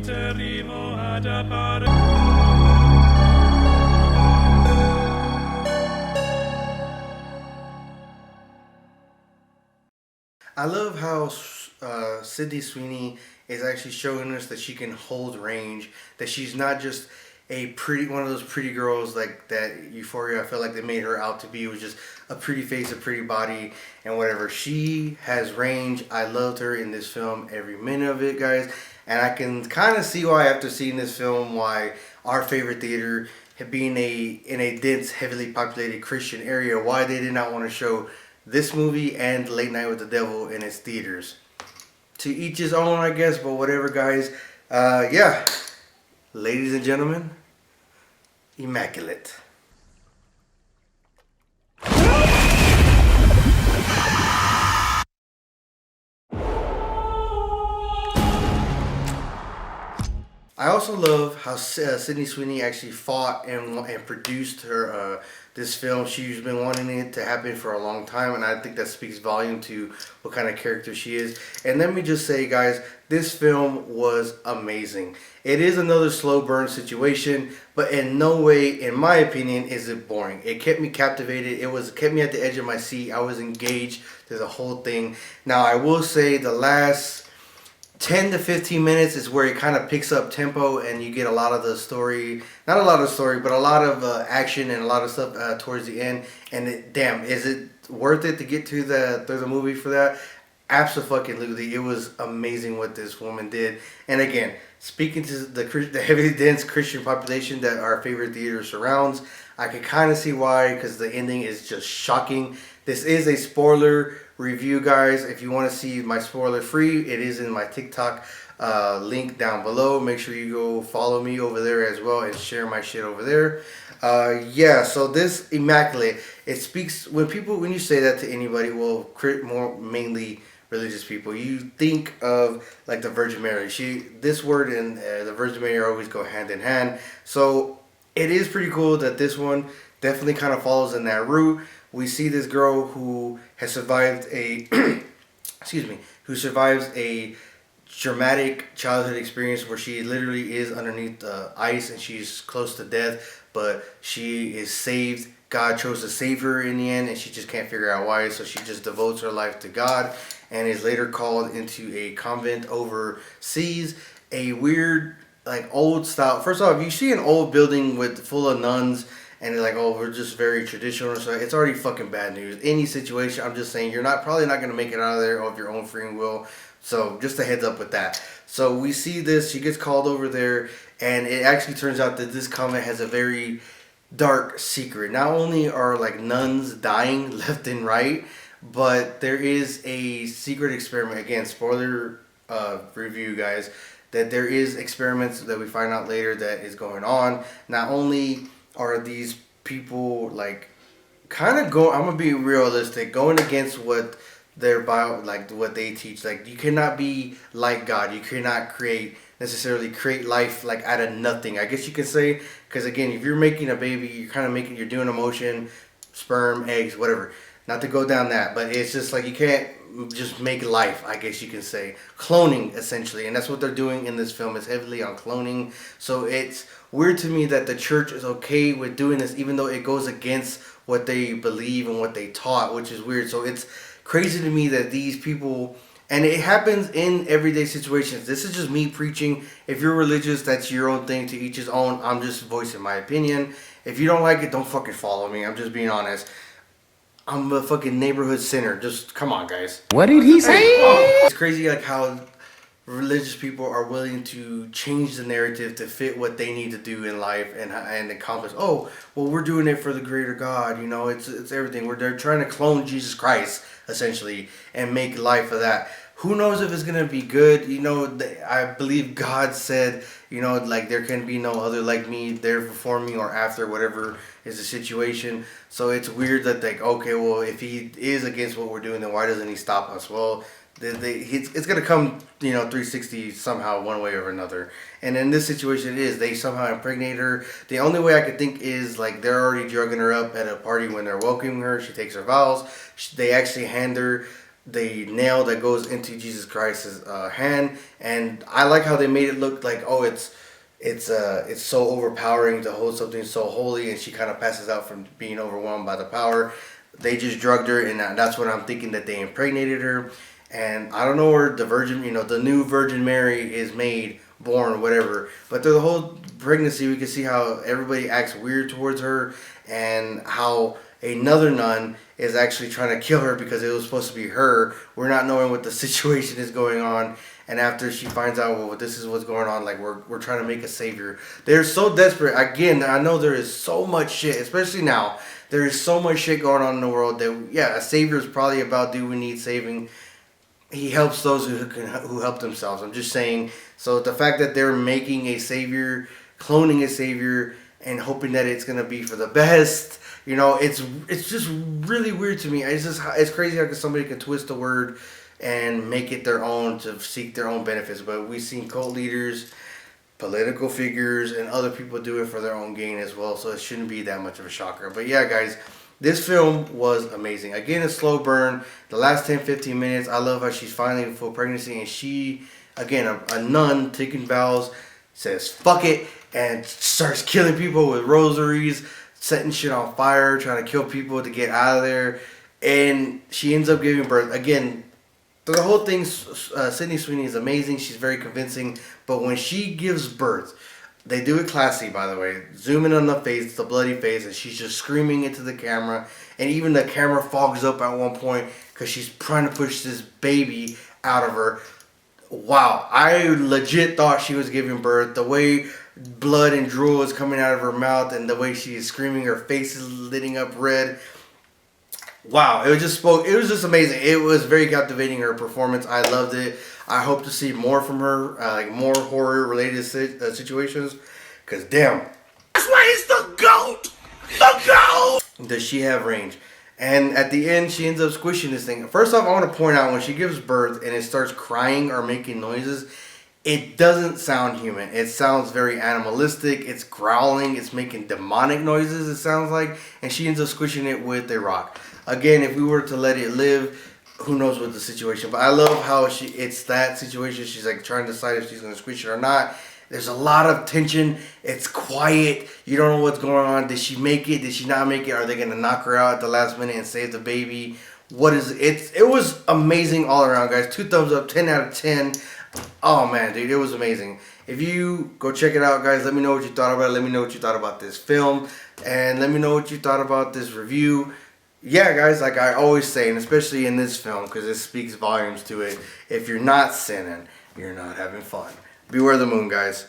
I love how Sydney Sweeney is actually showing us that she can hold range. That she's not just a pretty one of those pretty girls like that Euphoria. I feel like they made her out to be. It was just a pretty face, a pretty body, and whatever. She has range. I loved her in this film, every minute of it, guys. And I can kind of see why, after seeing this film, why our favorite theater, being in a dense, heavily populated Christian area, why they did not want to show this movie and Late Night with the Devil in its theaters. To each his own, I guess, but whatever, guys. Yeah. Ladies and gentlemen, Immaculate. I also love how Sydney Sweeney actually fought and produced her this film. She's been wanting it to happen for a long time, and I think that speaks volume to what kind of character she is. And let me just say, guys, this film was amazing. It is another slow burn situation, but in no way, in my opinion, is it boring. It kept me captivated. Kept me at the edge of my seat. I was engaged through the whole thing. Now, I will say the last 10 to 15 minutes is where it kind of picks up tempo, and you get a lot of the story, not a lot of story, but a lot of action and a lot of stuff towards the end. And damn, is it worth it to get to the movie for that? Absolutely. It was amazing what this woman did. And again, speaking to the heavily dense Christian population that our favorite theater surrounds, I can kind of see why, because the ending is just shocking. This is a spoiler review, guys. If you want to see my spoiler free, it is in my TikTok link down below. Make sure you go follow me over there as well and share my shit over there. Yeah, so this Immaculate, it speaks when you say that to anybody, well, more mainly religious people, you think of like the Virgin Mary. This word and the Virgin Mary always go hand in hand. So it is pretty cool that this one definitely kind of follows in that route. We see this girl who has survived who survives a traumatic childhood experience where she literally is underneath the ice and she's close to death, but she is saved. God chose to save her in the end, and she just can't figure out why, so she just devotes her life to God and is later called into a convent overseas. A weird, like, old style. First off, you see an old building full of nuns, and they're like, oh, we're just very traditional. So it's already fucking bad news. Any situation, I'm just saying, you're probably not going to make it out of there of your own free will. So just a heads up with that. So we see this, she gets called over there, and it actually turns out that this convent has a very dark secret. Not only are like nuns dying left and right, but there is a secret experiment. Again, spoiler review, guys, that there is experiments that we find out later that is going on. Not only are these people like kind of I'm gonna be realistic, going against what what they teach. Like, you cannot be like God. You cannot necessarily create life like out of nothing, I guess you could say. Because again, if you're making a baby, you're doing emotion, sperm, eggs, whatever. Not to go down that, but it's just like you can't just make life, I guess you can say. Cloning, essentially. And that's what they're doing in this film. It's heavily on cloning. So it's weird to me that the church is okay with doing this, even though it goes against what they believe and what they taught, which is weird. So it's crazy to me that these people, and it happens in everyday situations. This is just me preaching. If you're religious, that's your own thing, to each his own. I'm just voicing my opinion. If you don't like it, don't fucking follow me. I'm just being honest. I'm a fucking neighborhood sinner. Just come on, guys. What did he say? It's crazy like how religious people are willing to change the narrative to fit what they need to do in life and accomplish. Oh, well, we're doing it for the greater God. You know, it's everything. They're trying to clone Jesus Christ, essentially, and make life of that. Who knows if it's going to be good? You know, I believe God said, you know, like, there can be no other like me there before me or after, whatever is the situation. So it's weird that, like, okay, well, if he is against what we're doing, then why doesn't he stop us? Well, it's going to come, you know, 360 somehow, one way or another. And in this situation, it is. They somehow impregnate her. The only way I could think is, like, they're already drugging her up at a party when they're welcoming her. She takes her vows. They actually hand her the nail that goes into Jesus Christ's hand, and I like how they made it look like, oh, it's so overpowering to hold something so holy, and she kind of passes out from being overwhelmed by the power. They just drugged her, and that's what I'm thinking, that they impregnated her. And I don't know where the Virgin, the new Virgin Mary is made, born, whatever. But through the whole pregnancy, we can see how everybody acts weird towards her, and how another nun is actually trying to kill her because it was supposed to be her. We're not knowing what the situation is going on. And after she finds out, well, this is what's going on, like, we're trying to make a savior. They're so desperate. Again, I know there is so much shit, especially now. There is so much shit going on in the world that, yeah, a savior is probably about, do we need saving? He helps those who help themselves. I'm just saying. So the fact that they're making a savior, cloning a savior, and hoping that it's gonna be for the best, it's just really weird to me. It's crazy how somebody can twist a word and make it their own to seek their own benefits. But we've seen cult leaders, political figures, and other people do it for their own gain as well. So it shouldn't be that much of a shocker. But yeah, guys. This film was amazing. Again, a slow burn. The last 10-15 minutes, I love how she's finally in full pregnancy. And she, again, a nun taking vows, says, fuck it, and starts killing people with rosaries, setting shit on fire, trying to kill people to get out of there. And she ends up giving birth. Again, the whole thing, Sydney Sweeney is amazing. She's very convincing. But when she gives birth, they do it classy, by the way. Zoom in on the face, the bloody face, and she's just screaming into the camera. And even the camera fogs up at one point because she's trying to push this baby out of her. Wow, I legit thought she was giving birth. The way blood and drool is coming out of her mouth, and the way she is screaming, her face is lighting up red. Wow, it was just amazing. It was very captivating, her performance. I loved it. I hope to see more from her, like more horror related situations. Cause damn, that's why he's the GOAT. The GOAT. Does she have range? And at the end, she ends up squishing this thing. First off, I want to point out, when she gives birth and it starts crying or making noises, it doesn't sound human. It sounds very animalistic. It's growling. It's making demonic noises, it sounds like. And she ends up squishing it with a rock. Again, if we were to let it live, who knows what the situation. But I love how it's that situation. She's like trying to decide if she's going to squish it or not. There's a lot of tension. It's quiet. You don't know what's going on. Did she make it? Did she not make it? Are they going to knock her out at the last minute and save the baby? What is it? It was amazing all around, guys. 2 thumbs up, 10 out of 10. Oh, man, dude, it was amazing. If you go check it out, guys, let me know what you thought about it. Let me know what you thought about this film. And let me know what you thought about this review. Yeah, guys, like I always say, and especially in this film, because it speaks volumes to it, if you're not sinning, you're not having fun. Beware the moon, guys.